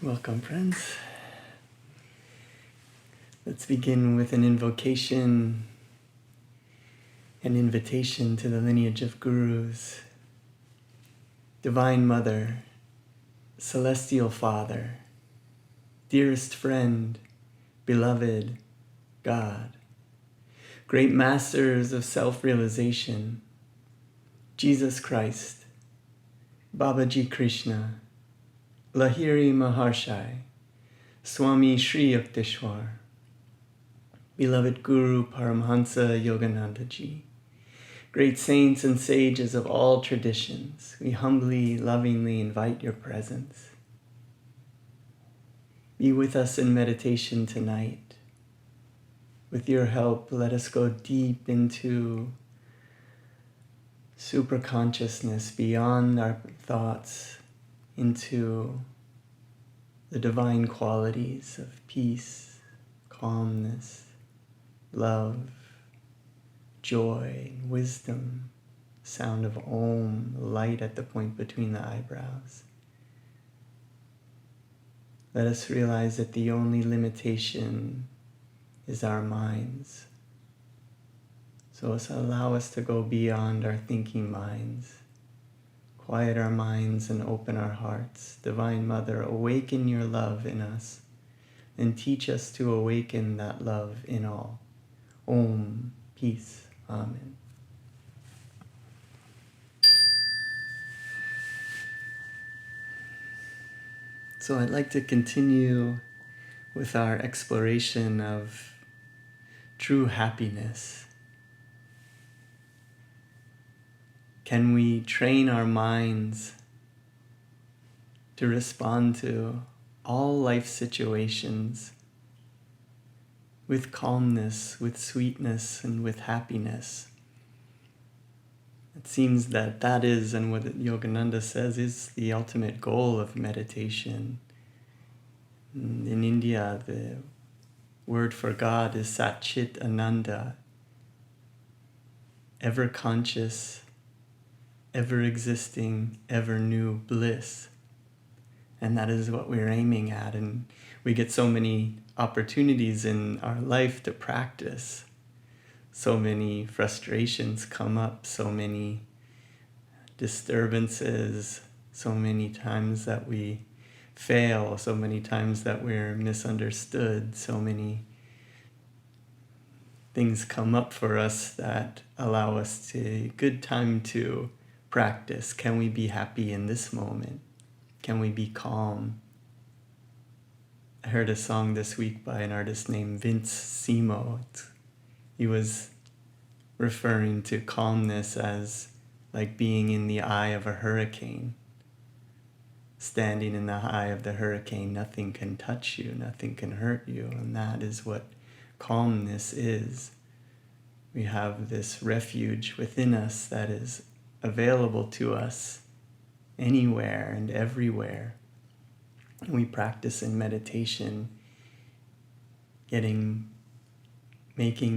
Welcome, friends. Let's begin with an invocation, an invitation to the lineage of gurus. Divine Mother, Celestial Father, dearest friend, beloved God, great masters of self-realization, Jesus Christ, Babaji Krishna, Lahiri Maharshi, Swami Sri Yukteswar, beloved Guru Paramhansa Yogananda ji, great saints and sages of all traditions, we humbly, lovingly invite your presence. Be with us in meditation tonight. With your help, let us go deep into superconsciousness, beyond our thoughts, into the divine qualities of peace, calmness, love, joy, wisdom, sound of Om, light at the point between the eyebrows. Let us realize that the only limitation is our minds. So allow us to go beyond our thinking minds. Quiet our minds and open our hearts. Divine Mother, awaken your love in us and teach us to awaken that love in all. Om, peace, Amen. So I'd like to continue with our exploration of true happiness. Can we train our minds to respond to all life situations with calmness, with sweetness, and with happiness? It seems that that is, and what Yogananda says, is the ultimate goal of meditation. In India, the word for God is Sat-Chit Ananda, ever conscious, ever existing, ever new bliss. And that is what we're aiming at. And we get so many opportunities in our life to practice. So many frustrations come up, so many disturbances, so many times that we fail, so many times that we're misunderstood, so many things come up for us that allow us to good time to practice. Can we be happy in this moment? Can we be calm? I heard a song this week by an artist named Vince Simo. He was referring to calmness as like being in the eye of a hurricane. Standing in the eye of the hurricane, nothing can touch you, nothing can hurt you, and that is what calmness is. We have this refuge within us that is available to us anywhere and everywhere. We practice in meditation, making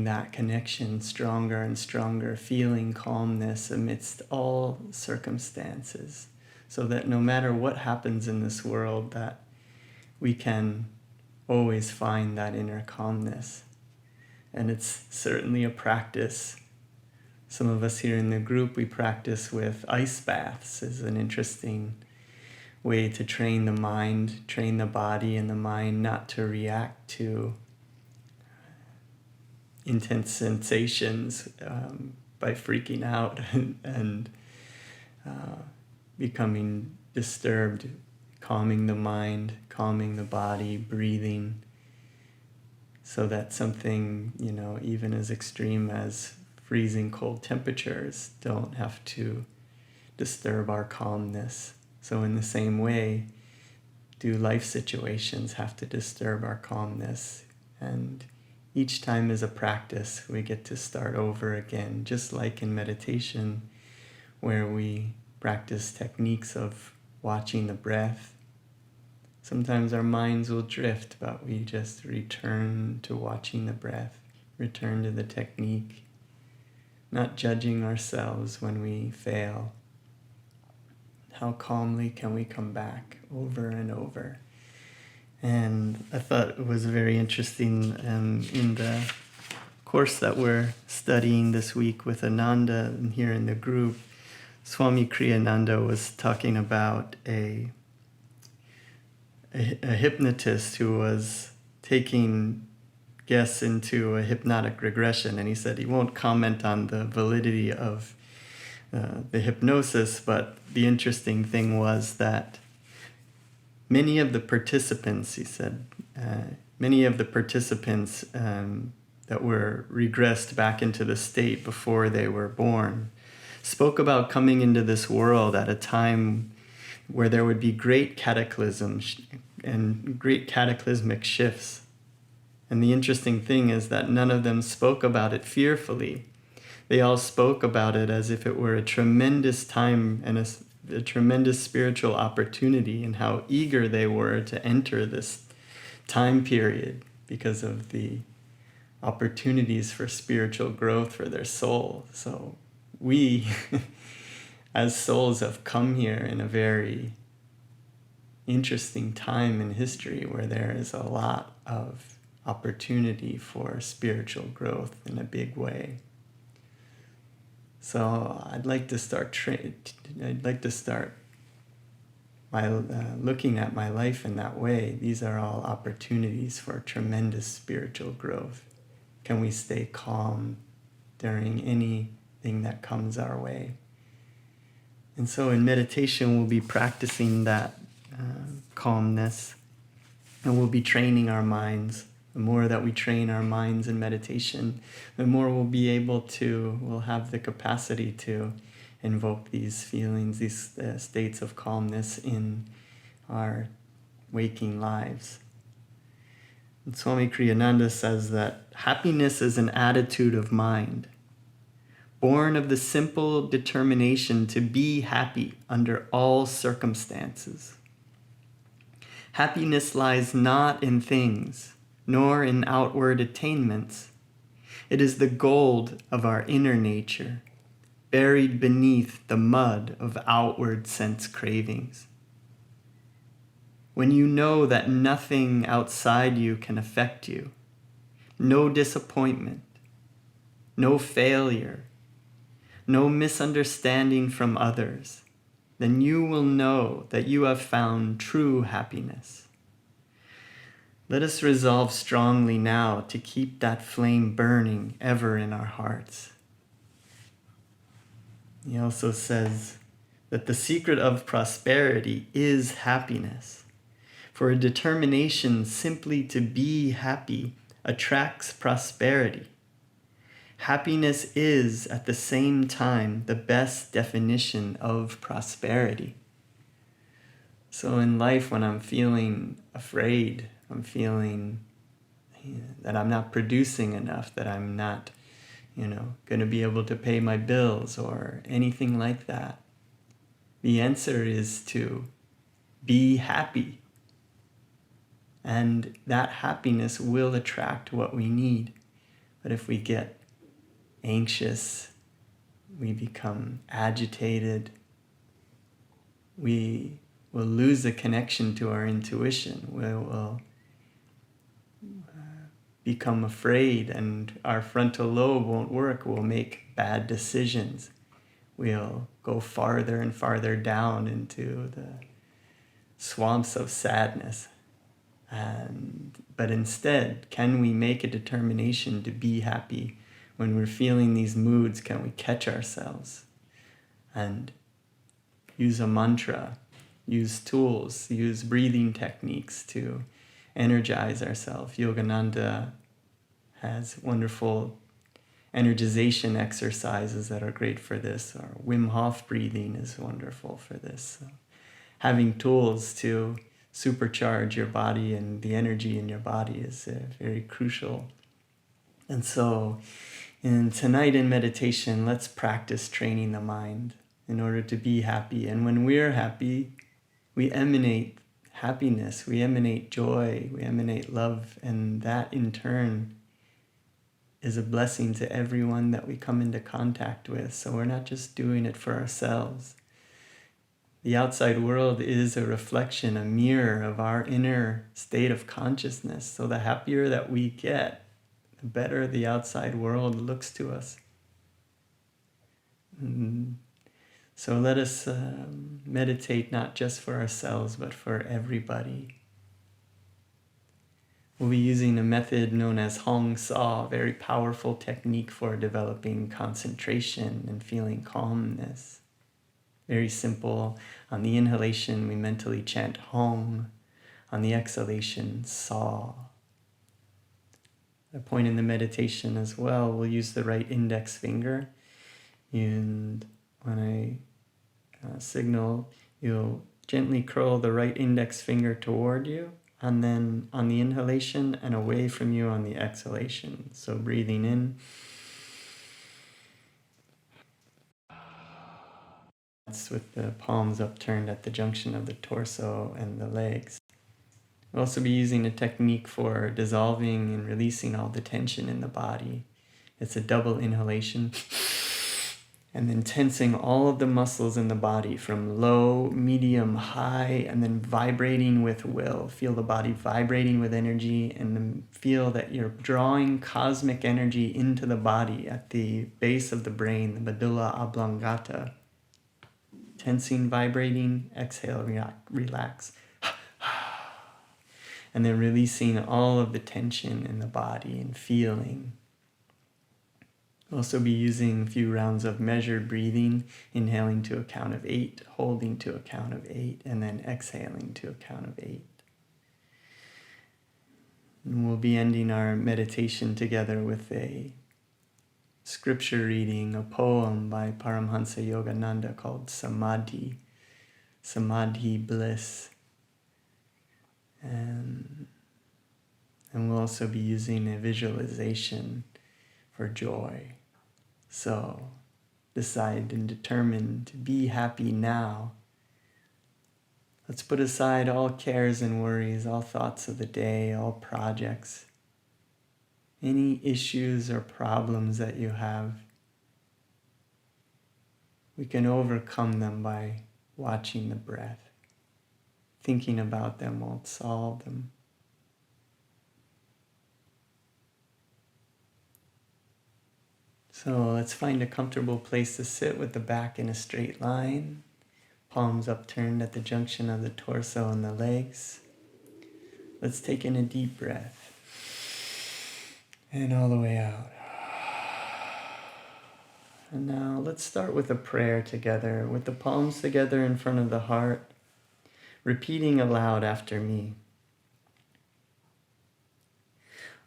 that connection stronger and stronger, feeling calmness amidst all circumstances, so that no matter what happens in this world, that we can always find that inner calmness. And it's certainly a practice. Some of us here in the group, we practice with ice baths as an interesting way to train the mind, train the body and the mind not to react to intense sensations by freaking out and becoming disturbed, calming the mind, calming the body, breathing, so that something, even as extreme as freezing cold temperatures don't have to disturb our calmness. So in the same way, do life situations have to disturb our calmness? And each time is a practice. We get to start over again, just like in meditation, where we practice techniques of watching the breath. Sometimes our minds will drift, but we just return to watching the breath, return to the technique, not judging ourselves when we fail. How calmly can we come back over and over? And I thought it was very interesting in the course that we're studying this week with Ananda and here in the group, Swami Kriyananda was talking about a hypnotist who was taking guests into a hypnotic regression, and he said he won't comment on the validity of the hypnosis, but the interesting thing was that many of the participants, he said, that were regressed back into the state before they were born, spoke about coming into this world at a time where there would be great cataclysms and great cataclysmic shifts. And the interesting thing is that none of them spoke about it fearfully. They all spoke about it as if it were a tremendous time and a tremendous spiritual opportunity, and how eager they were to enter this time period because of the opportunities for spiritual growth for their soul. So we, as souls, have come here in a very interesting time in history where there is a lot of opportunity for spiritual growth in a big way. So I'd like to start by looking at my life in that way. These are all opportunities for tremendous spiritual growth. Can we stay calm during anything that comes our way? And so in meditation, we'll be practicing that calmness, and we'll be training our minds. The more that we train our minds in meditation, the more we'll have the capacity to invoke these feelings, these states of calmness in our waking lives. And Swami Kriyananda says that happiness is an attitude of mind, born of the simple determination to be happy under all circumstances. Happiness lies not in things, nor in outward attainments. It is the gold of our inner nature, buried beneath the mud of outward sense cravings. When you know that nothing outside you can affect you, no disappointment, no failure, no misunderstanding from others, then you will know that you have found true happiness. Let us resolve strongly now to keep that flame burning ever in our hearts. He also says that the secret of prosperity is happiness, for a determination simply to be happy attracts prosperity. Happiness is, at the same time, the best definition of prosperity. So in life, when I'm feeling afraid, I'm feeling that I'm not producing enough, that I'm not, going to be able to pay my bills or anything like that, the answer is to be happy. And that happiness will attract what we need. But if we get anxious, we become agitated, we will lose the connection to our intuition. We will become afraid, and our frontal lobe won't work. We'll make bad decisions. We'll go farther and farther down into the swamps of sadness. But instead, can we make a determination to be happy when we're feeling these moods? Can we catch ourselves and use a mantra, use tools, use breathing techniques to energize ourselves? Yogananda has wonderful energization exercises that are great for this, or Wim Hof breathing is wonderful for this. So having tools to supercharge your body and the energy in your body is very crucial. And so tonight in meditation, let's practice training the mind in order to be happy. And when we're happy, we emanate happiness, we emanate joy, we emanate love, and that in turn is a blessing to everyone that we come into contact with. So we're not just doing it for ourselves. The outside world is a reflection, a mirror of our inner state of consciousness. So the happier that we get, the better the outside world looks to us. So let us meditate not just for ourselves, but for everybody. We'll be using a method known as Hong-Sau, a very powerful technique for developing concentration and feeling calmness. Very simple. On the inhalation, we mentally chant Hong. On the exhalation, Sau. A point in the meditation as well, we'll use the right index finger. And when I signal, you'll gently curl the right index finger toward you, and then on the inhalation and away from you on the exhalation. So breathing in. That's with the palms upturned at the junction of the torso and the legs. We'll also be using a technique for dissolving and releasing all the tension in the body. It's a double inhalation. And then tensing all of the muscles in the body from low, medium, high, and then vibrating with will. Feel the body vibrating with energy, and then feel that you're drawing cosmic energy into the body at the base of the brain, the medulla oblongata. Tensing, vibrating, exhale, relax. And then releasing all of the tension in the body and feeling. We'll also be using a few rounds of measured breathing, inhaling to a count of 8, holding to a count of 8, and then exhaling to a count of 8. And we'll be ending our meditation together with a scripture reading, a poem by Paramhansa Yogananda called Samadhi, Samadhi Bliss. And we'll also be using a visualization for joy. So decide and determine to be happy now. Let's put aside all cares and worries, all thoughts of the day, all projects, any issues or problems that you have. We can overcome them by watching the breath. Thinking about them won't solve them. So let's find a comfortable place to sit with the back in a straight line, palms upturned at the junction of the torso and the legs. Let's take in a deep breath and all the way out. And now let's start with a prayer together, with the palms together in front of the heart, repeating aloud after me.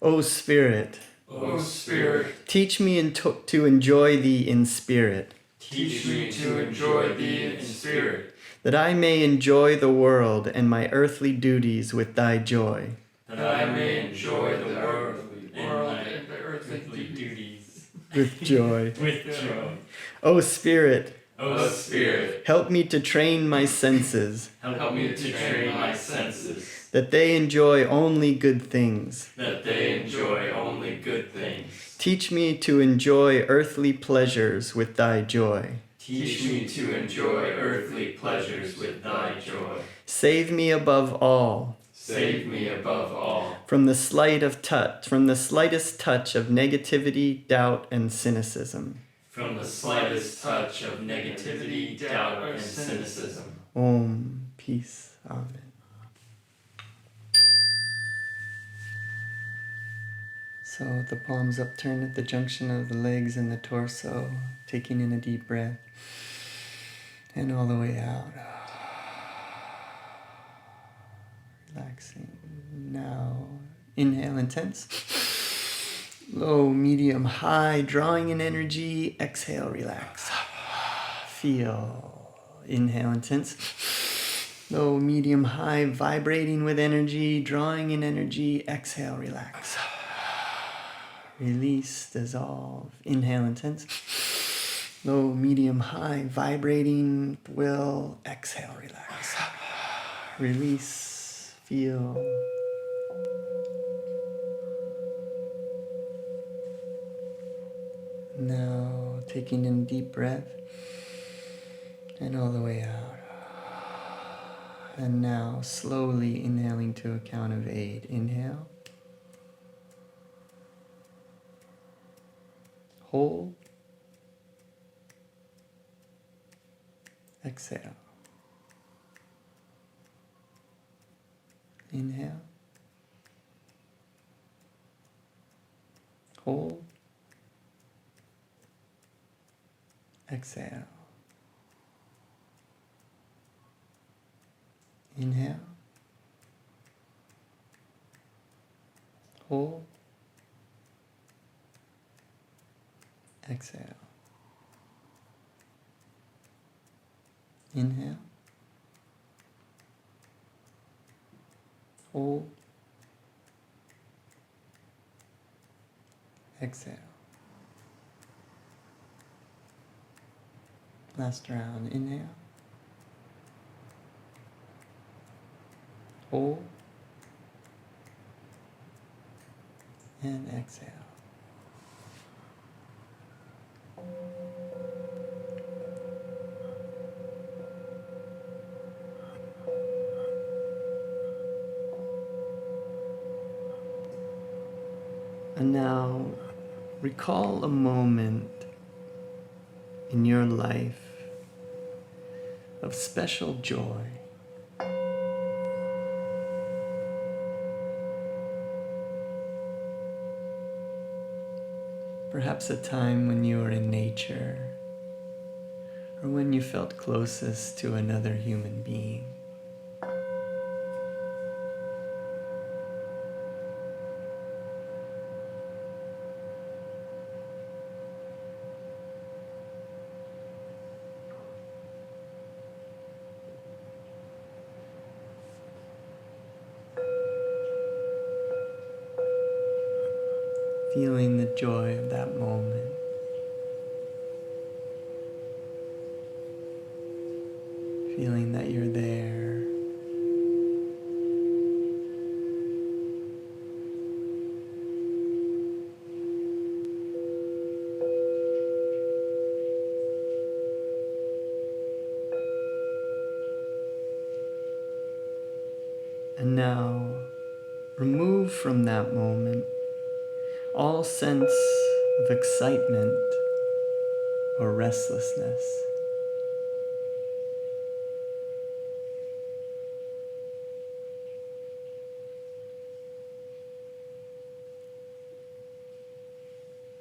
O Spirit, O Spirit, teach me to enjoy Thee in spirit, teach me to enjoy Thee in spirit, that I may enjoy the world and my earthly duties with Thy joy. that I may enjoy the world and the earthly duties With joy. with joy. O Spirit, O Spirit, help me to train my senses, help me to train my senses, that they enjoy only good things. that they enjoy only good things. Teach me to enjoy earthly pleasures with Thy joy. Teach me to enjoy earthly pleasures with Thy joy. Save me above all Save me above all from the slightest touch of negativity, doubt, and cynicism. from the slightest touch of negativity, doubt, and cynicism. Om, peace, amen. So with the palms upturned at the junction of the legs and the torso, taking in a deep breath, and all the way out. Relaxing. Now, inhale intense. Low, medium, high, drawing in energy. Exhale, relax. Feel. Inhale intense. Low, medium, high, vibrating with energy, drawing in energy. Exhale, relax. Release, dissolve. Inhale intense. Low, medium, high, vibrating with will. Exhale, relax. Release, feel. Now taking in deep breath and all the way out. And now slowly inhaling to a count of 8. Inhale. Hold. Exhale. Inhale. Hold. Exhale. Inhale. Hold. Exhale. Inhale. Hold. Exhale. Last round. Inhale. Hold. And exhale. And now recall a moment in your life of special joy. Perhaps a time when you were in nature, or when you felt closest to another human being. Feeling the joy of that moment. Feeling that you're there. And now, remove from that moment all sense of excitement or restlessness.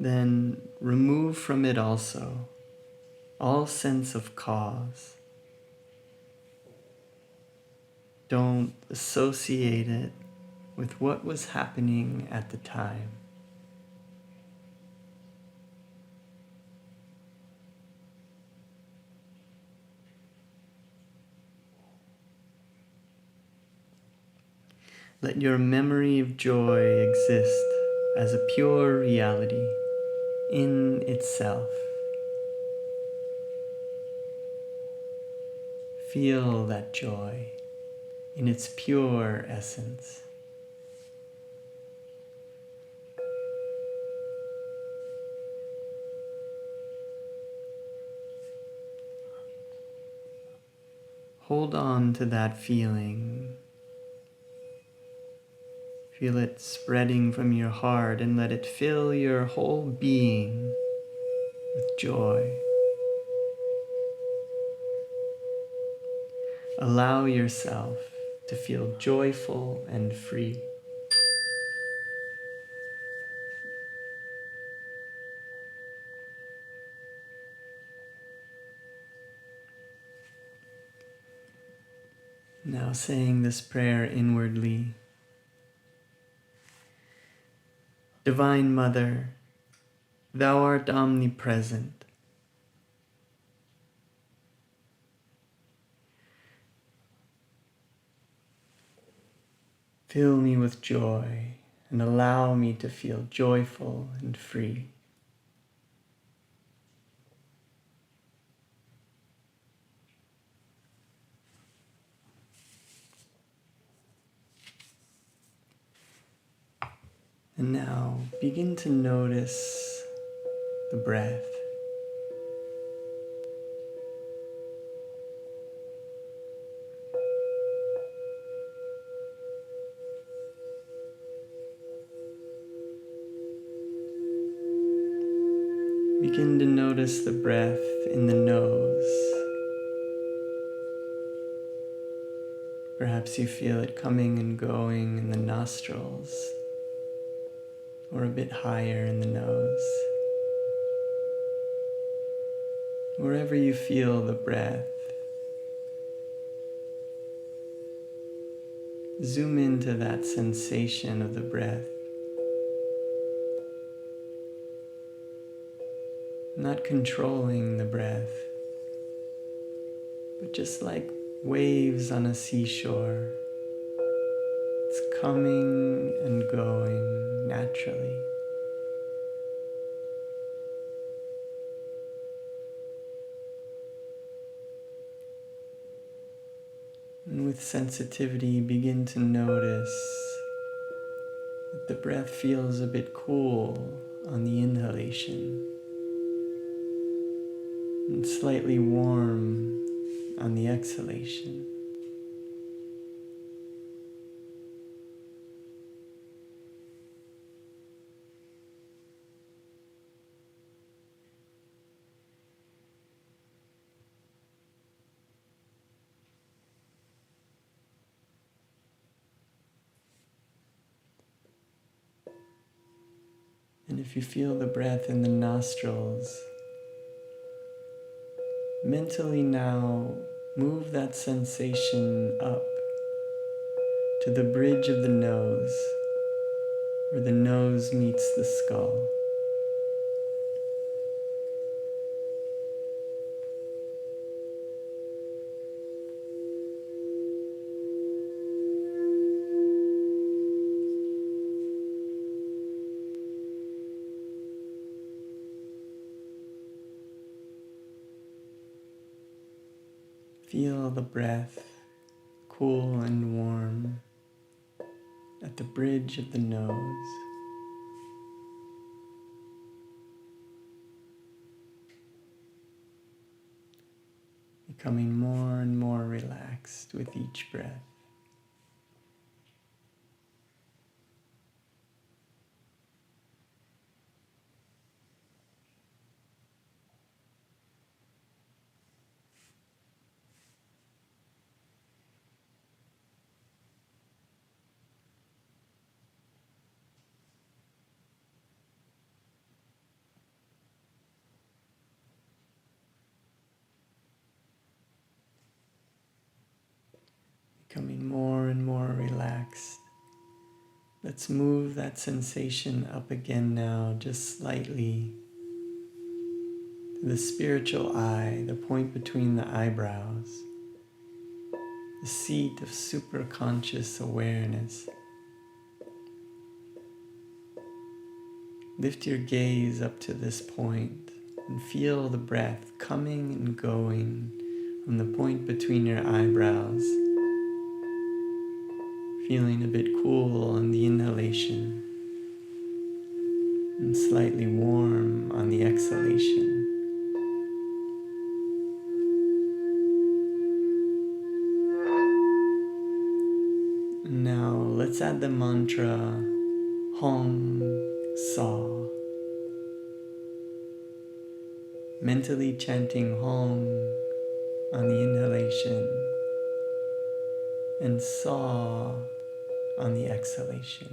Then remove from it also all sense of cause. Don't associate it with what was happening at the time. Let your memory of joy exist as a pure reality in itself. Feel that joy in its pure essence. Hold on to that feeling. Feel it spreading from your heart and let it fill your whole being with joy. Allow yourself to feel joyful and free. Now saying this prayer inwardly. Divine Mother, Thou art omnipresent. Fill me with joy and allow me to feel joyful and free. And now begin to notice the breath. Begin to notice the breath in the nose. Perhaps you feel it coming and going in the nostrils, or a bit higher in the nose. Wherever you feel the breath, zoom into that sensation of the breath. Not controlling the breath, but just like waves on a seashore. It's coming and going naturally. And with sensitivity, begin to notice that the breath feels a bit cool on the inhalation and slightly warm on the exhalation. And if you feel the breath in the nostrils, mentally now move that sensation up to the bridge of the nose, where the nose meets the skull. Feel the breath, cool and warm, at the bridge of the nose. Becoming more and more relaxed with each breath. Becoming more and more relaxed. Let's move that sensation up again now, just slightly, to the spiritual eye, the point between the eyebrows, the seat of superconscious awareness. Lift your gaze up to this point and feel the breath coming and going from the point between your eyebrows. Feeling a bit cool on the inhalation and slightly warm on the exhalation. And now let's add the mantra Hong-Sau. Mentally chanting Hong on the inhalation and Sa on the exhalation.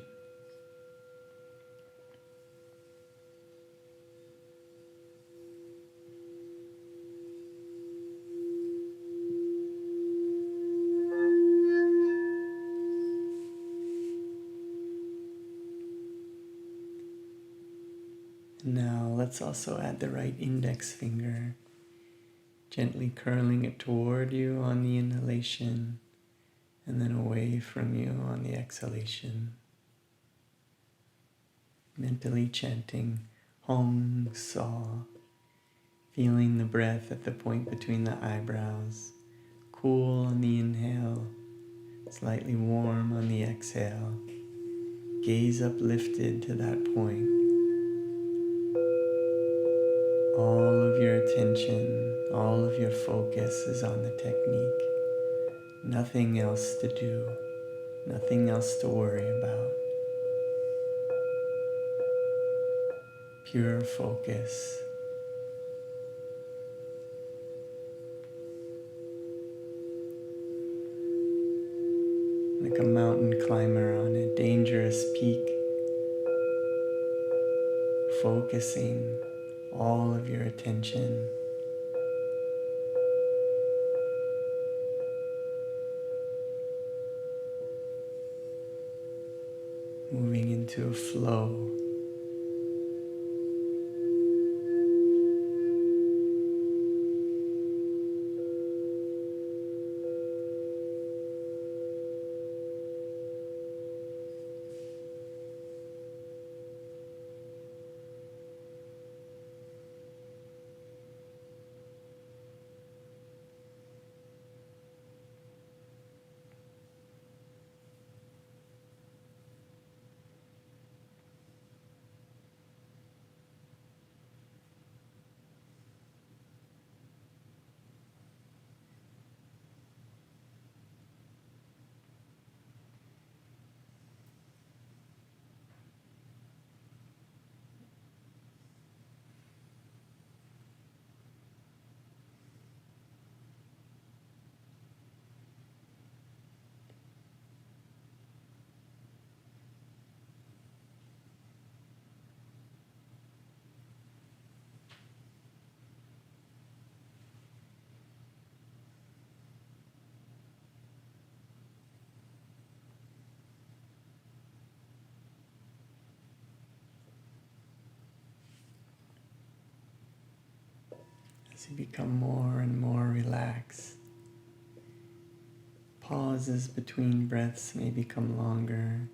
Now let's also add the right index finger, gently curling it toward you on the inhalation and then away from you on the exhalation. Mentally chanting Hong-Sau, feeling the breath at the point between the eyebrows, cool on the inhale, slightly warm on the exhale. Gaze uplifted to that point. All of your attention, all of your focus is on the technique. Nothing else to do, nothing else to worry about. Pure focus like a mountain climber on a dangerous peak, focusing all of your attention moving into a flow. As you become more and more relaxed, pauses between breaths may become longer,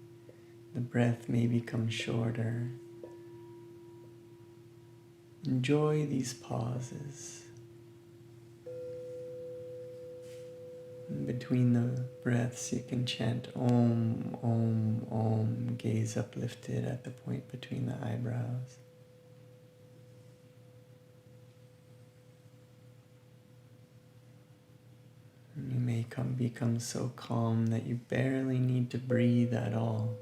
the breath may become shorter. Enjoy these pauses. In between the breaths, you can chant Om, Om, Om, gaze uplifted at the point between the eyebrows. You may become so calm that you barely need to breathe at all.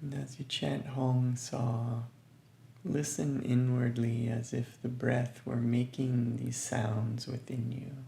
And as you chant Hong-Sau, listen inwardly as if the breath were making these sounds within you.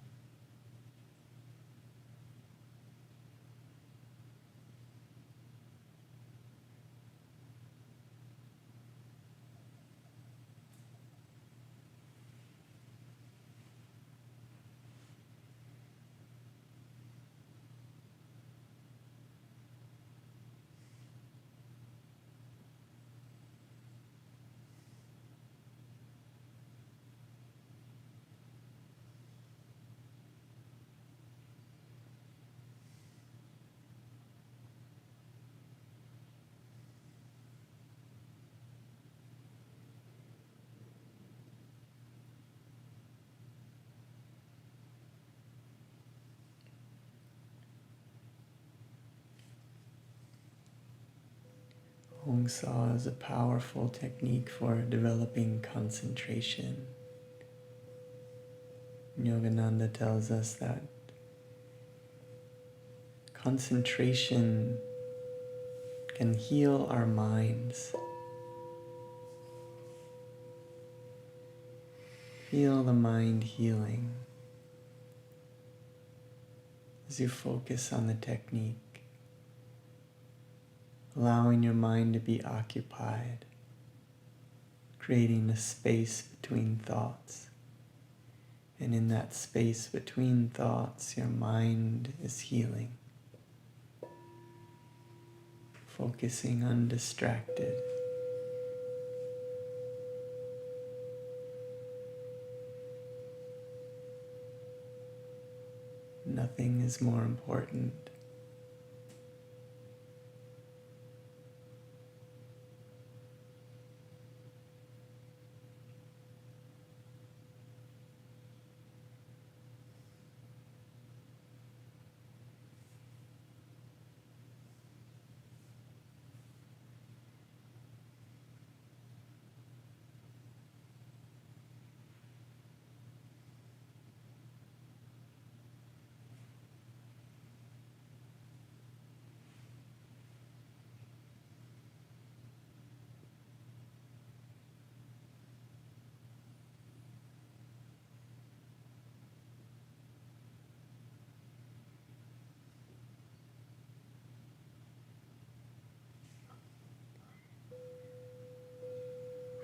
Hong-Sau is a powerful technique for developing concentration. Yogananda tells us that concentration can heal our minds. Feel the mind healing as you focus on the technique. Allowing your mind to be occupied, creating a space between thoughts. And in that space between thoughts, your mind is healing, focusing undistracted. Nothing is more important.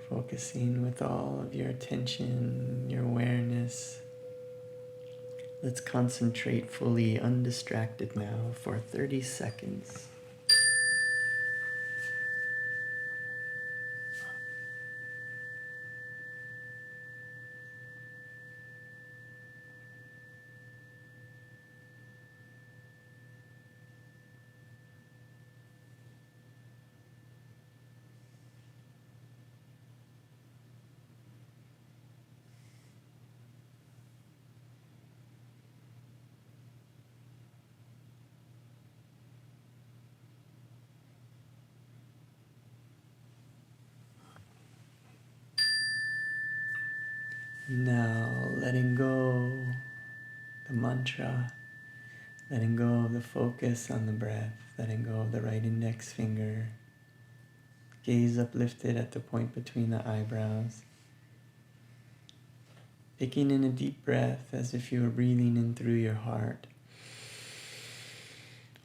Focusing with all of your attention, your awareness. Let's concentrate fully, undistracted now for 30 seconds. Now, letting go the mantra, letting go of the focus on the breath, letting go of the right index finger, gaze uplifted at the point between the eyebrows, taking in a deep breath as if you were breathing in through your heart.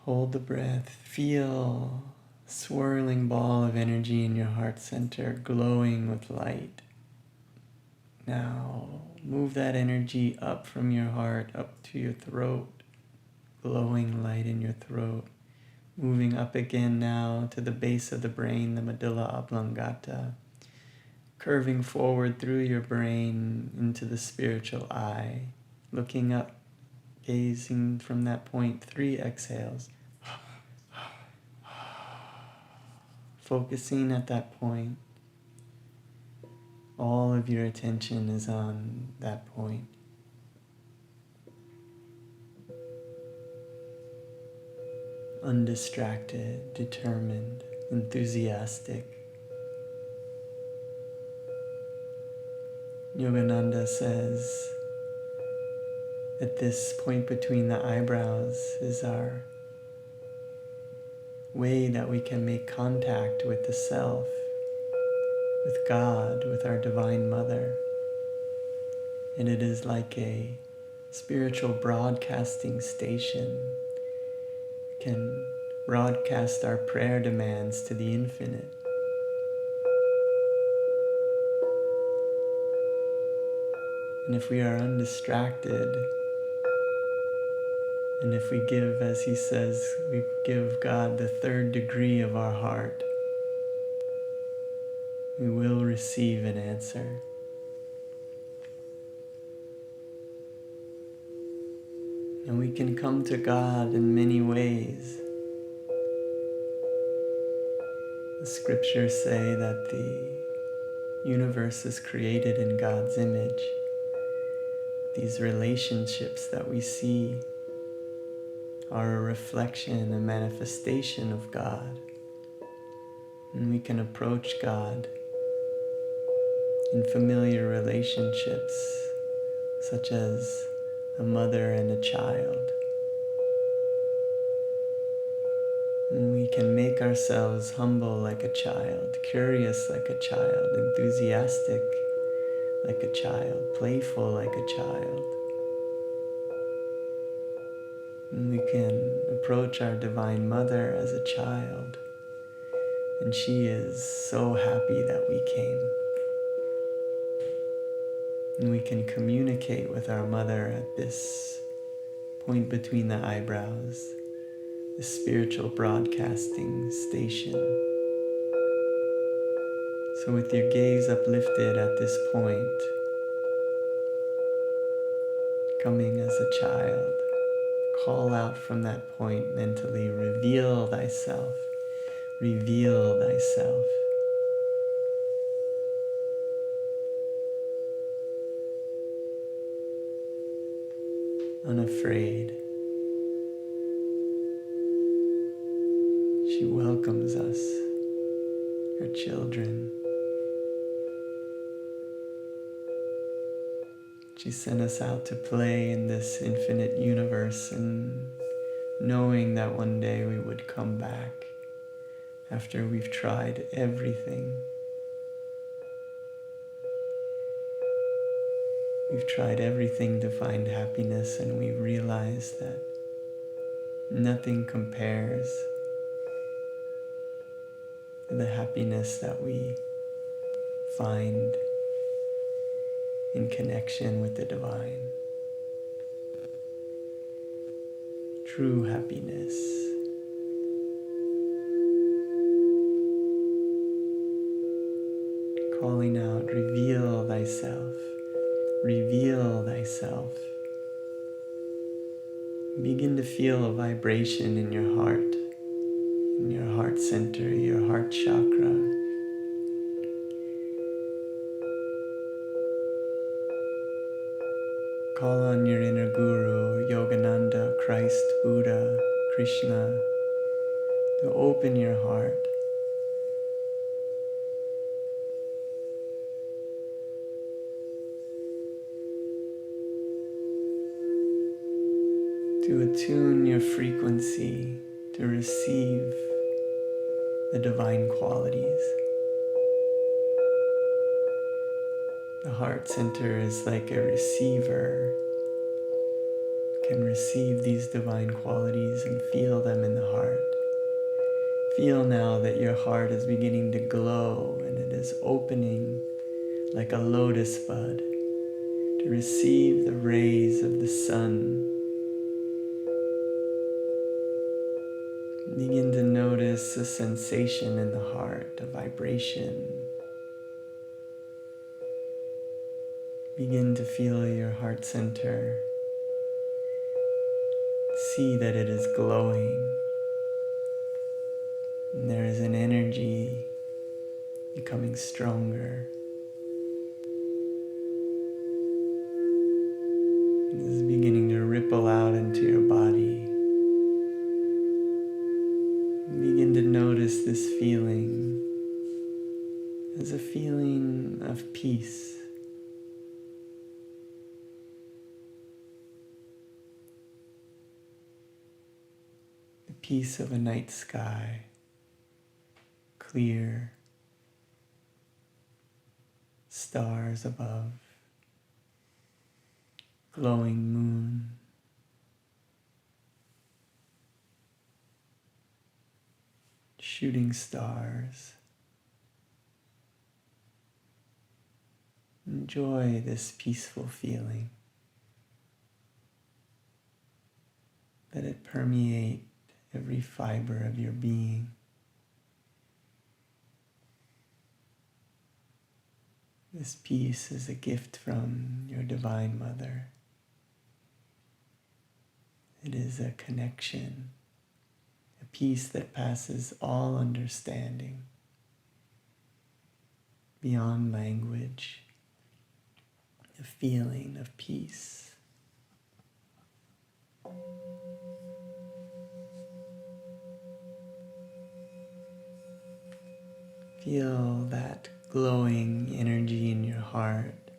Hold the breath, feel a swirling ball of energy in your heart center, glowing with light. Now, move that energy up from your heart, up to your throat, glowing light in your throat. Moving up again now to the base of the brain, the medulla oblongata, curving forward through your brain into the spiritual eye, looking up, gazing from that point, 3 exhales. Focusing at that point. All of your attention is on that point. Undistracted, determined, enthusiastic. Yogananda says that this point between the eyebrows is our way that we can make contact with the self, with God, with our Divine Mother. And it is like a spiritual broadcasting station. We can broadcast our prayer demands to the infinite. And if we are undistracted, and if we give, as he says, we give God the 3rd degree of our heart, we will receive an answer. And we can come to God in many ways. The scriptures say that the universe is created in God's image. These relationships that we see are a reflection, a manifestation of God. And we can approach God in familiar relationships, such as a mother and a child. And we can make ourselves humble like a child, curious like a child, enthusiastic like a child, playful like a child. And we can approach our Divine Mother as a child, and she is so happy that we came. And we can communicate with our Mother at this point between the eyebrows, the spiritual broadcasting station. So with your gaze uplifted at this point, coming as a child, call out from that point mentally, reveal thyself, reveal thyself. Unafraid. She welcomes us, her children. She sent us out to play in this infinite universe, and knowing that one day we would come back after we've tried everything. We've tried everything to find happiness, and we realize that nothing compares to the happiness that we find in connection with the divine. True happiness. Calling out, reveal thyself, reveal thyself. Begin to feel a vibration in your heart center, your heart chakra. Call on your inner guru, Yogananda, Christ, Buddha, Krishna, to open your heart. To attune your frequency to receive the divine qualities. The heart center is like a receiver. You can receive these divine qualities and feel them in the heart. Feel now that your heart is beginning to glow and it is opening like a lotus bud to receive the rays of the sun. Begin to notice a sensation in the heart, a vibration. Begin to feel your heart center. See that it is glowing. And there is an energy becoming stronger. It is beginning to ripple out into your body. Begin to notice this feeling as a feeling of peace. The peace of a night sky, clear, stars above, glowing moon. Shooting stars. Enjoy this peaceful feeling. Let it permeate every fiber of your being. This peace is a gift from your Divine Mother. It is a connection. Peace that passes all understanding, beyond language, a feeling of peace. Feel that glowing energy in your heart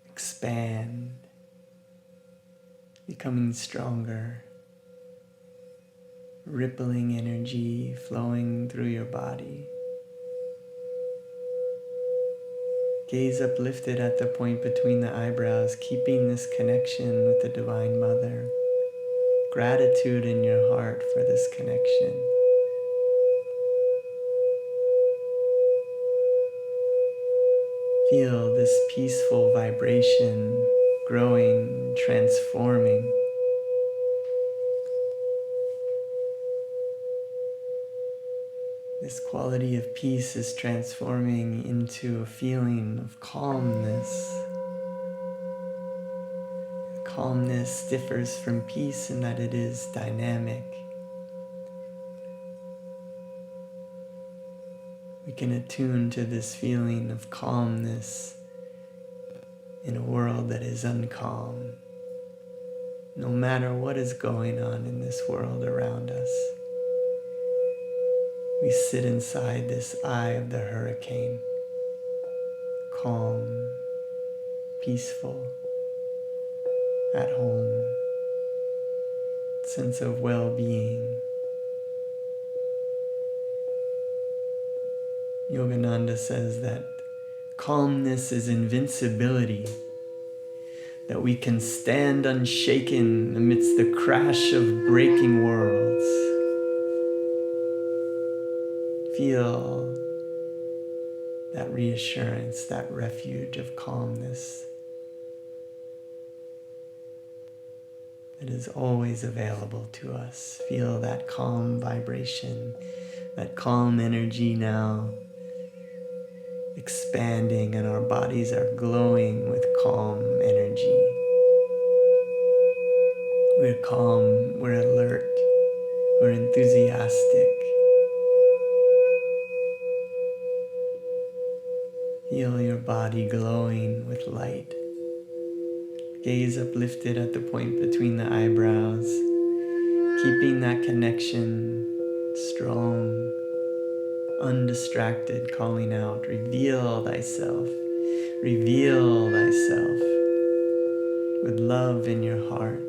expand, becoming stronger. Rippling energy flowing through your body. Gaze uplifted at the point between the eyebrows, keeping this connection with the Divine Mother. Gratitude in your heart for this connection. Feel this peaceful vibration growing, transforming. This quality of peace is transforming into a feeling of calmness. calmness differs from peace in that it is dynamic. We can attune to this feeling of calmness in a world that is uncalm, no matter what is going on in this world around us. We sit inside this eye of the hurricane, calm, peaceful, at home, sense of well-being. Yogananda says that calmness is invincibility, that we can stand unshaken amidst the crash of breaking worlds. Feel that reassurance, that refuge of calmness that is always available to us. Feel that calm vibration, that calm energy now expanding, and our bodies are glowing with calm energy. We're calm, we're alert, we're enthusiastic. Feel your body glowing with light. Gaze uplifted at the point between the eyebrows, keeping that connection strong, undistracted, calling out, reveal thyself with love in your heart.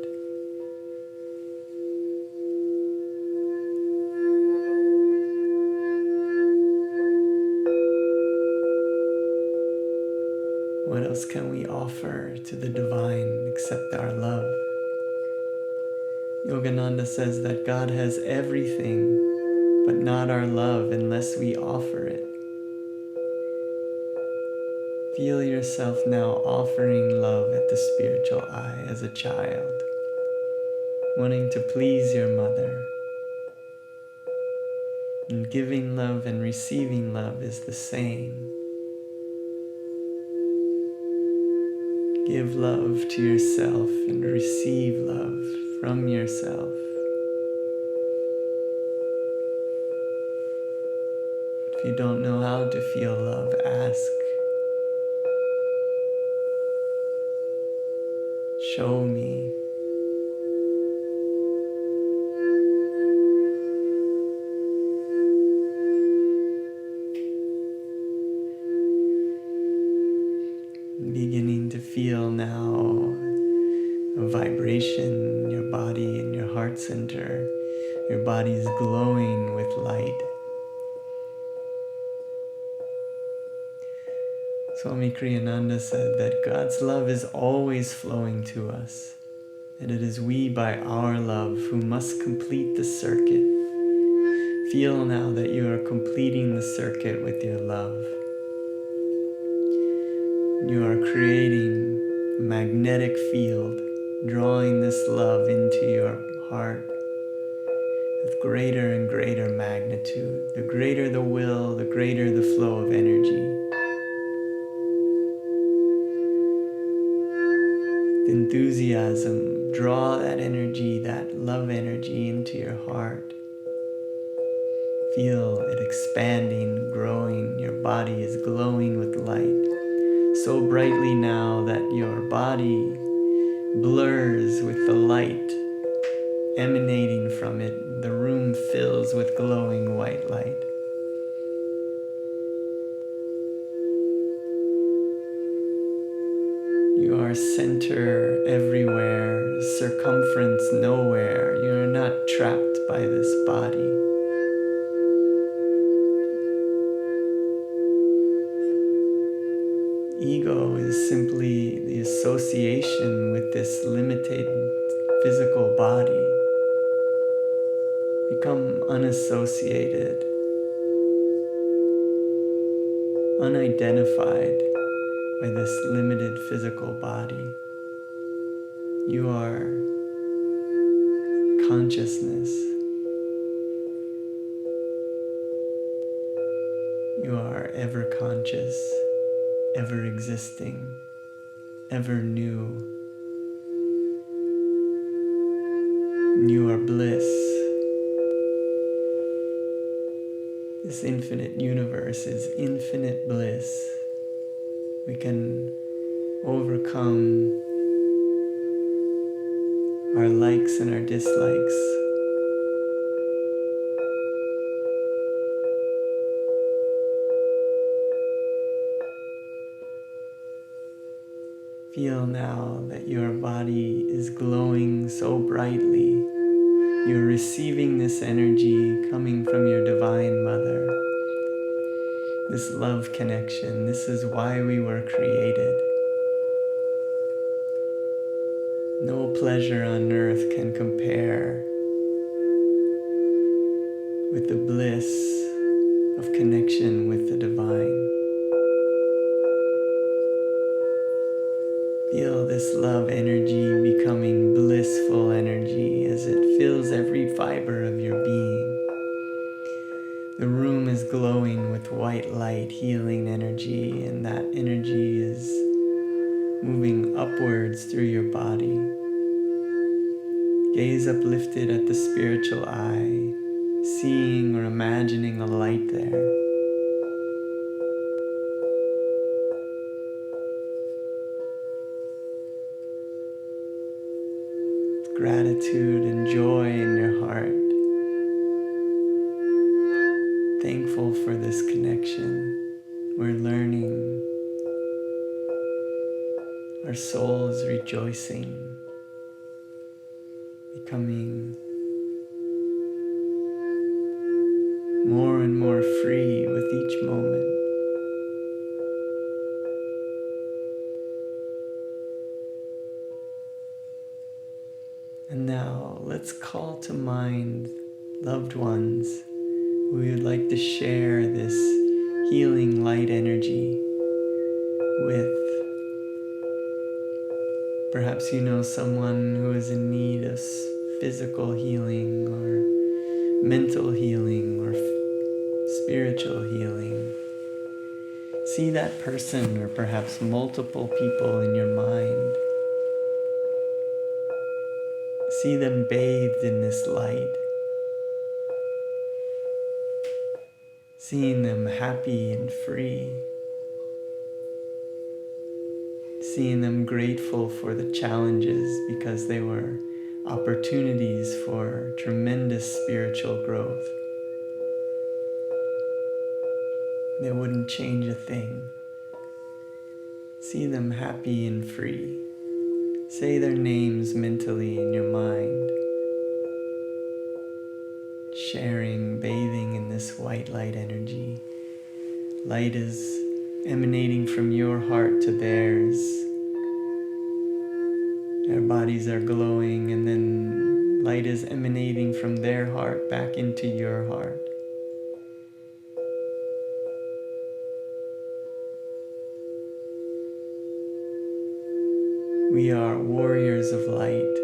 What else can we offer to the divine except our love? Yogananda says that God has everything, but not our love unless we offer it. Feel yourself now offering love at the spiritual eye as a child, wanting to please your mother. And giving love and receiving love is the same. Give love to yourself and receive love from yourself. If you don't know how to feel love, ask. Show me. Beginning to feel now a vibration in your body, in your heart center. Your body is glowing with light. Swami Kriyananda said that God's love is always flowing to us, and it is we by our love who must complete the circuit. Feel now that you are completing the circuit with your love. You are creating a magnetic field, drawing this love into your heart with greater and greater magnitude. The greater the will, the greater the flow of energy. Enthusiasm, draw that energy, that love energy into your heart. Feel it expanding, growing. Your body is glowing with light so brightly now that your body blurs with the light emanating from it. The room fills with glowing white light. You are center everywhere, circumference nowhere. You are not trapped by this body. Ego is simply the association with this limited physical body. Become unassociated, unidentified by this limited physical body. You are consciousness. You are ever conscious, ever existing, ever new. You are bliss. This infinite universe is infinite bliss. We can overcome our likes and our dislikes. Feel now that your body is glowing so brightly. You're receiving this energy coming from your Divine Mother. This love connection. This is why we were created. No pleasure on earth can compare with the bliss of connection with the Divine. Feel this love energy becoming blissful energy as it fills every fiber of your being. The room is glowing with white light, healing energy, and that energy is moving upwards through your body. Gaze uplifted at the spiritual eye, seeing or imagining a light there. Gratitude and joy in your heart. Thankful for this connection. We're learning. Our soul is rejoicing, becoming more and more free with each moment. And now let's call to mind loved ones who we would like to share this healing light energy with. Perhaps you know someone who is in need of physical healing or mental healing or spiritual healing. See that person or perhaps multiple people in your mind. See them bathed in this light. Seeing them happy and free. Seeing them grateful for the challenges because they were opportunities for tremendous spiritual growth. They wouldn't change a thing. See them happy and free. Say their names mentally in your mind. Sharing, bathing in this white light energy. Light is emanating from your heart to theirs. Their bodies are glowing, and then light is emanating from their heart back into your heart. We are warriors of light,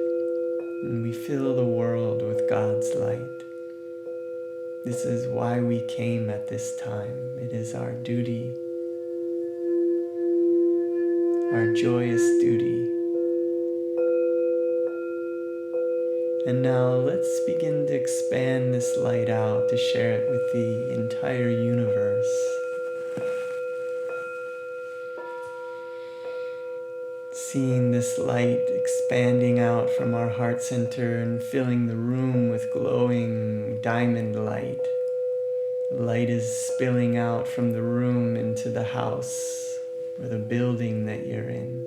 and we fill the world with God's light. This is why we came at this time. It is our duty, our joyous duty. And now let's begin to expand this light out to share it with the entire universe. Seeing this light expanding out from our heart center and filling the room with glowing diamond light. Light is spilling out from the room into the house or the building that you're in.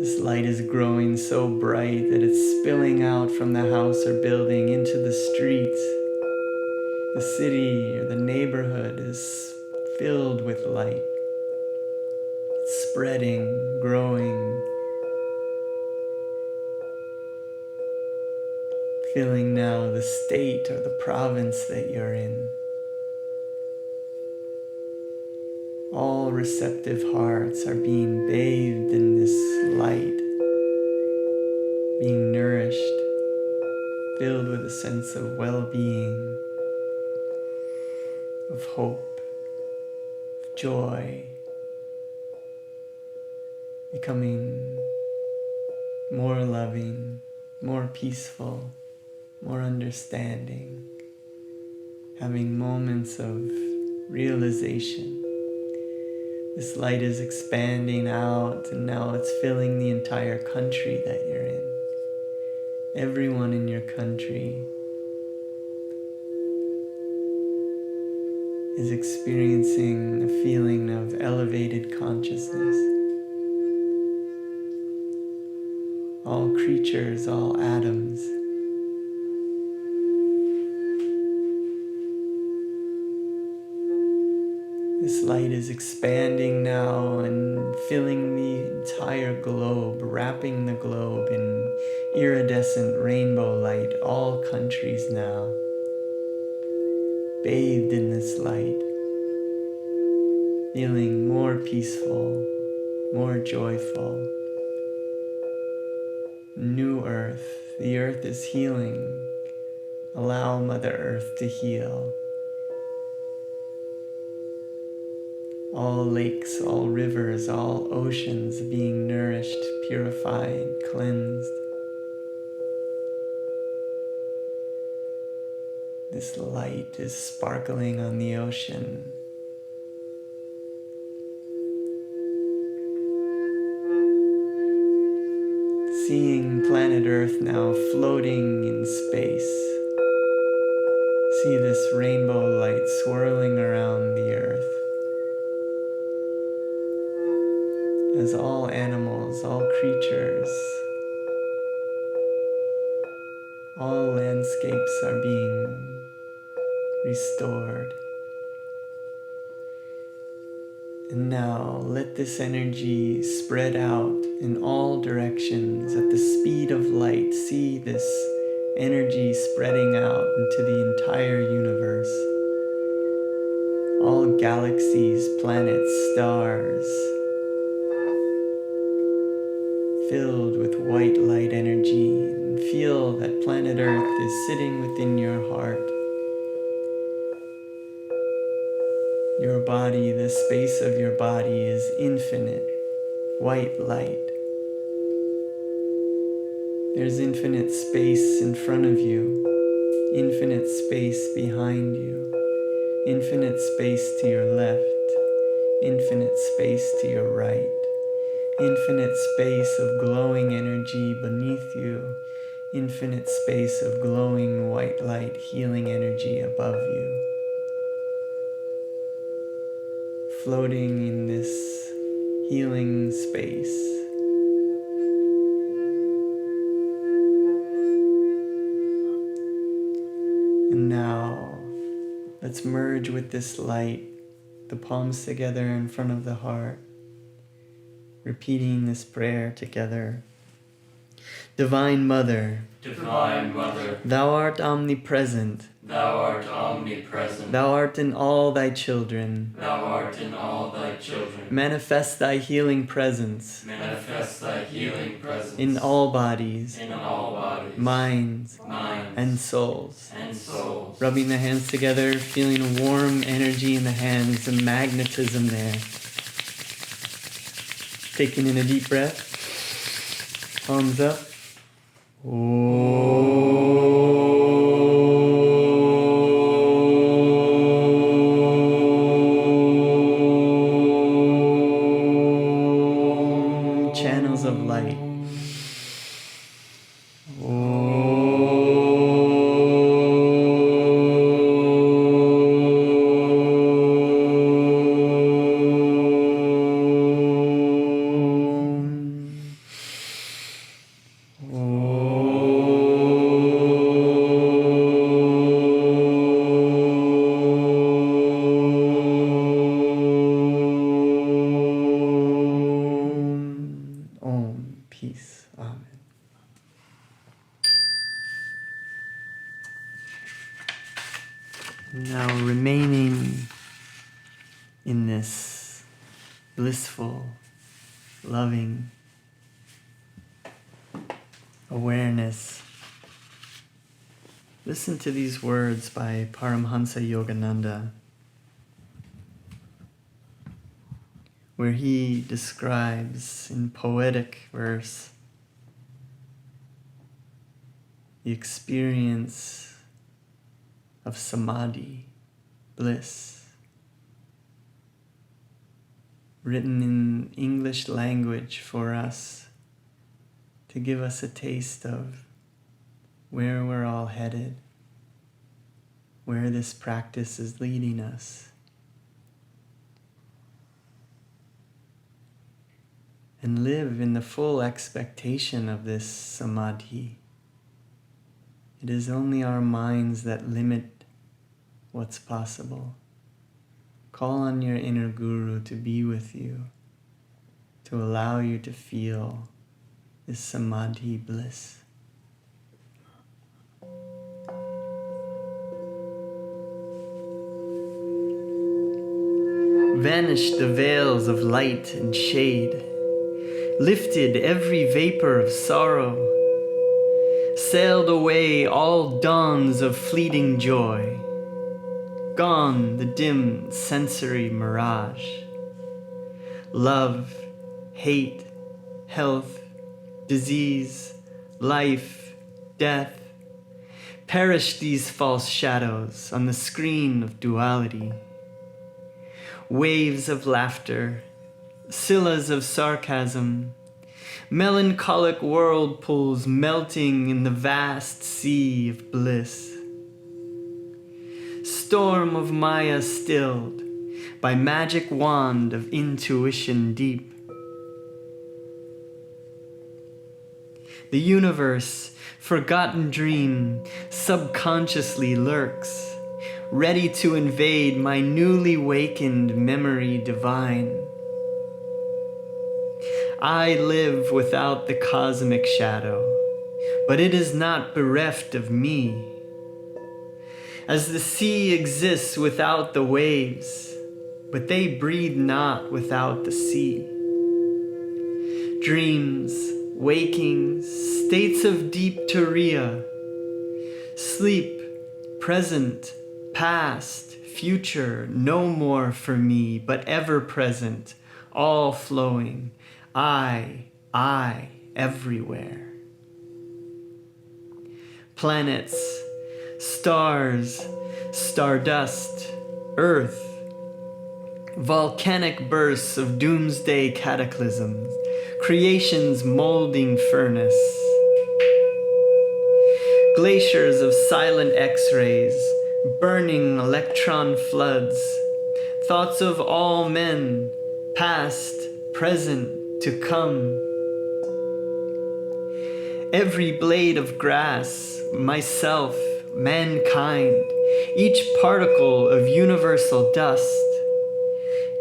This light is growing so bright that it's spilling out from the house or building into the street. The city or the neighborhood is filled with light. It's spreading, growing, filling now the state or the province that you're in. All receptive hearts are being bathed in this light, being nourished, filled with a sense of well-being, of hope, of joy, becoming more loving, more peaceful, more understanding, having moments of realization. This light is expanding out, and now it's filling the entire country that you're in. Everyone in your country is experiencing a feeling of elevated consciousness. All creatures, all atoms. This light is expanding now and filling the entire globe, wrapping the globe in iridescent rainbow light. All countries now bathed in this light, feeling more peaceful, more joyful. New earth, the earth is healing. Allow Mother Earth to heal. All lakes, all rivers, all oceans being nourished, purified, cleansed. This light is sparkling on the ocean. Seeing planet Earth now floating in space. See this rainbow light swirling around the earth. As all animals, all creatures, all landscapes are being restored. And now let this energy spread out in all directions at the speed of light. See this energy spreading out into the entire universe. All galaxies, planets, stars, filled with white light energy, and feel that planet Earth is sitting within your heart. Your body, the space of your body is infinite white light. There's infinite space in front of you, infinite space behind you, infinite space to your left, infinite space to your right. Infinite space of glowing energy beneath you, infinite space of glowing white light healing energy above you. Floating in this healing space. And now, let's merge with this light, the palms together in front of the heart. Repeating this prayer together. Divine Mother, Divine Mother, Thou art omnipresent. Thou art omnipresent. Thou art in all Thy children. Thou art in all Thy children. Manifest Thy healing presence Manifest Thy healing presence in all bodies, in all bodies, minds, and souls. and souls. Rubbing the hands together, feeling a warm energy in the hands, a magnetism there. Taking in a deep breath. Palms up. Channels of light. Peace. Amen. Now remaining in this blissful, loving awareness, listen to these words by Paramhansa Yogananda, where he describes in poetic verse the experience of samadhi, bliss, written in English language for us to give us a taste of where we're all headed, where this practice is leading us. And live in the full expectation of this samadhi. It is only our minds that limit what's possible. Call on your inner guru to be with you, to allow you to feel this samadhi bliss. Vanished the veils of light and shade, lifted every vapor of sorrow, sailed away all dawns of fleeting joy, gone the dim sensory mirage. Love, hate, health, disease, life, death, perished these false shadows on the screen of duality. Waves of laughter, sillas of sarcasm, melancholic whirlpools melting in the vast sea of bliss. Storm of Maya stilled by magic wand of intuition deep. The universe, forgotten dream, subconsciously lurks, ready to invade my newly wakened memory divine. I live without the cosmic shadow, but it is not bereft of me. As the sea exists without the waves, but they breathe not without the sea. Dreams, wakings, states of deep turiya, sleep, present, past, future, no more for me, but ever present, all flowing, I, everywhere. Planets, stars, stardust, earth, volcanic bursts of doomsday cataclysms, creation's molding furnace, glaciers of silent X-rays, burning electron floods, thoughts of all men, past, present, to come. Every blade of grass, myself, mankind, each particle of universal dust,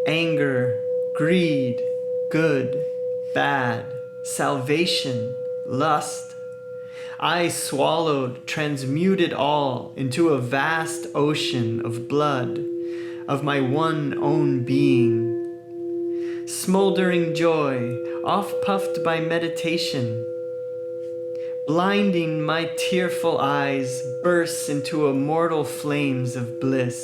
anger, greed, good, bad, salvation, lust, I swallowed, transmuted all into a vast ocean of blood, of my one own being. Smoldering joy, off-puffed by meditation, blinding my tearful eyes, bursts into immortal flames of bliss.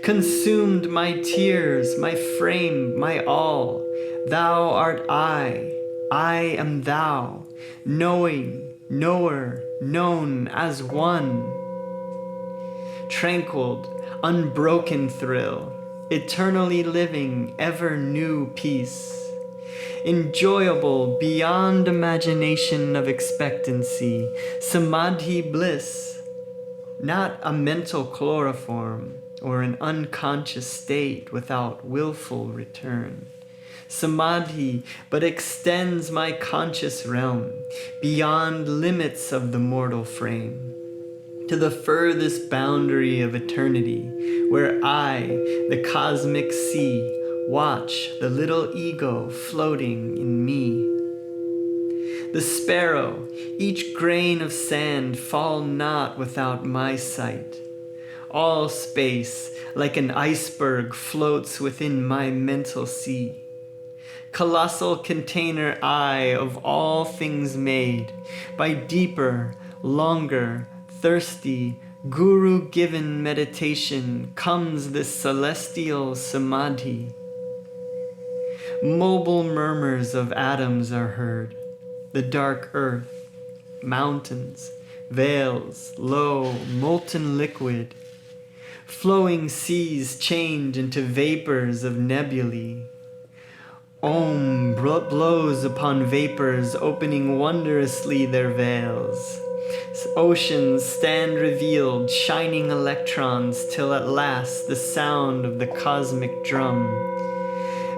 Consumed my tears, my frame, my all. Thou art I am thou, knowing, knower, known as one. Tranquil, unbroken thrill, eternally living, ever new peace. Enjoyable beyond imagination of expectancy, samadhi bliss, not a mental chloroform or an unconscious state without willful return. Samadhi but extends my conscious realm beyond limits of the mortal frame, to the furthest boundary of eternity, where I, the cosmic sea, watch the little ego floating in me. The sparrow, each grain of sand, fall not without my sight. All space, like an iceberg, floats within my mental sea. Colossal container I of all things made, by deeper, longer, thirsty, guru-given meditation comes this celestial samadhi. Mobile murmurs of atoms are heard, the dark earth, mountains, veils, low, molten liquid. Flowing seas change into vapors of nebulae. Om blows upon vapors, opening wondrously their veils. Oceans stand revealed, shining electrons, till at last the sound of the cosmic drum.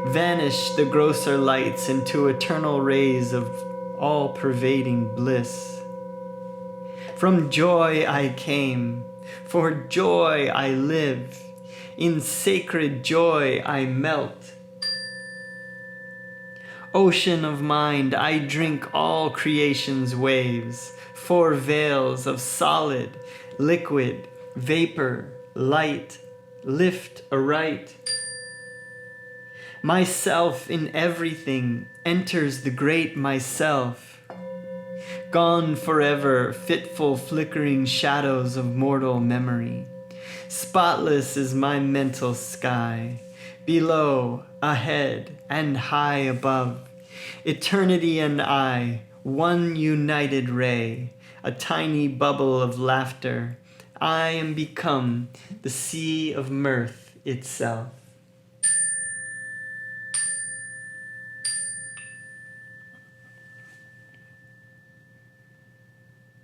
Vanish the grosser lights into eternal rays of all-pervading bliss. From joy I came, for joy I live. In sacred joy I melt. Ocean of mind, I drink all creation's waves. 4 veils of solid, liquid, vapor, light, lift aright. Myself in everything enters the great myself. Gone forever, fitful flickering shadows of mortal memory. Spotless is my mental sky. Below, ahead, and high above. Eternity and I, one united ray. A tiny bubble of laughter. I am become the sea of mirth itself.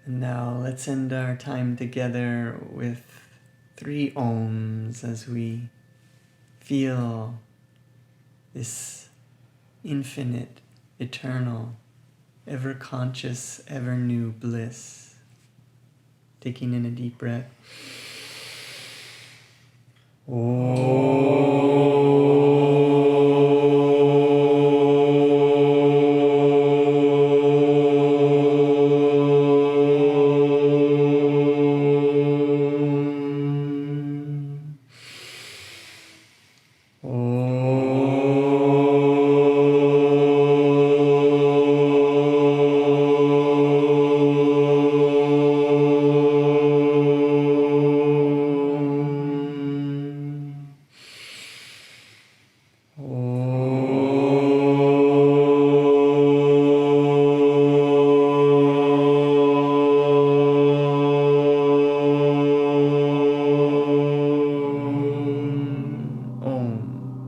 And now let's end our time together with 3 ohms as we feel this infinite, eternal, ever-conscious, ever-new bliss. Taking in a deep breath.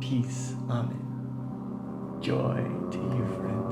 Peace. Amen. Joy to you, friend.